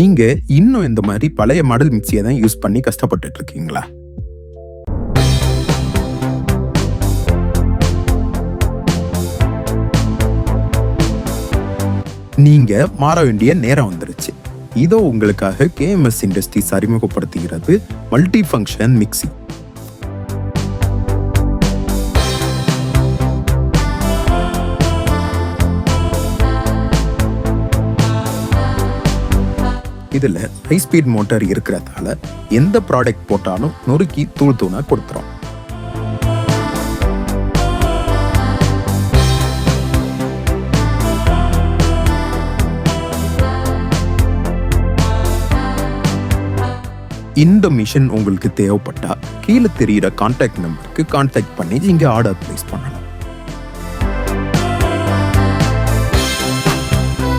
நீங்க இன்னும் இந்த மாதிரி பழைய மாடல் மிக்சியை தான் யூஸ் பண்ணி கஷ்டப்பட்டுட்டு இருக்கீங்களா? நீங்க மாற வேண்டிய நேரம் வந்துருச்சு. இதோ உங்களுக்காக Kms Industries அறிமுகப்படுத்துகிறது மல்டி ஃபங்க்ஷன் மிக்சி. இதுல ஹை ஸ்பீட் மோட்டார் இருக்கிறதால எந்த ப்ராடக்ட் போட்டாலும் நொறுக்கி தூள் தூணா கொடுத்துரும். இந்த மிஷின் உங்களுக்கு தேவைப்பட்டா கீழே தெரியுற கான்டாக்ட் நம்பருக்கு கான்டாக்ட் பண்ணி நீங்க ஆர்டர் பிளேஸ் பண்ணலாம்.